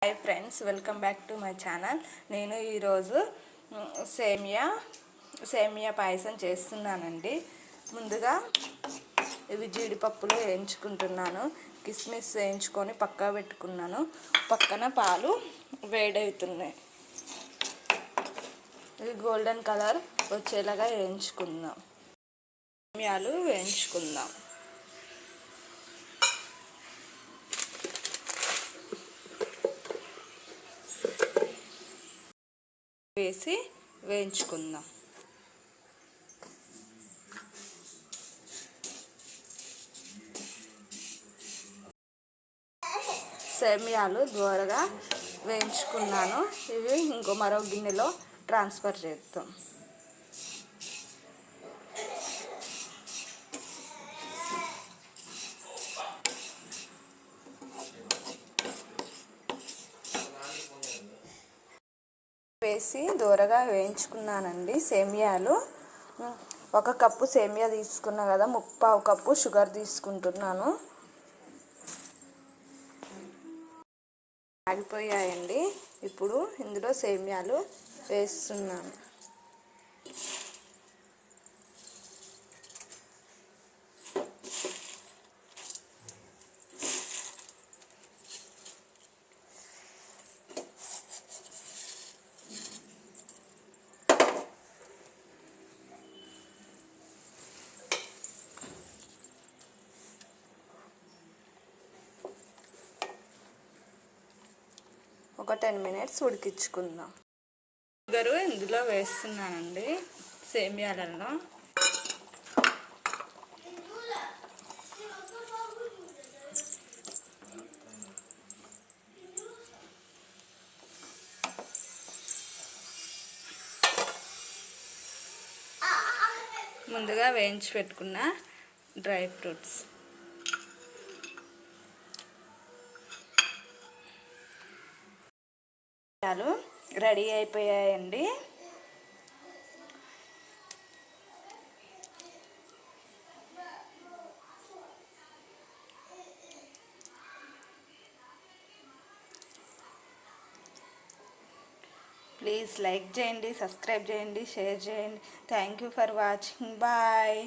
Hi friends, welcome back to my channel. నేను ఈరోజు సేమియా పాయసం చేస్తున్నానండి. ముందుగా ఇవి జీడిపప్పులు వేయించుకుంటున్నాను. కిస్మిస్ వేయించుకొని పక్కా పెట్టుకున్నాను. పక్కన పాలు వేడవుతున్నాయి. ఇవి గోల్డెన్ కలర్ వచ్చేలాగా వేయించుకుందాం. సేమియాలు వేయించుకుందాం. వేసి వేయించుకుందాం. సేమియాలు దూరగా వేయించుకున్నాను. ఇవి మరో గిన్నెలో ట్రాన్స్ఫర్ చేద్దాం. వేసి దూరగా వేయించుకున్నానండి. సేమియాలు 1 కప్పు సేమియా తీసుకున్నా కదా, 1/4 కప్పు షుగర్ తీసుకుంటున్నాను. ఆగిపోయాయండి. ఇప్పుడు ఇందులో సేమియాలు వేస్తున్నాను. ఒక 10 మినిట్స్ ఉడికించుకుందాం. షుగరు ఇందులో వేస్తున్నానండి. సేమియాలలో ముందుగా వేయించి పెట్టుకున్న డ్రై ఫ్రూట్స్, రెడీ అయిపోయాయండి. ప్లీజ్ లైక్ చేయండి, సబ్స్క్రైబ్ చేయండి, షేర్ చేయండి. Thank you for watching. Bye.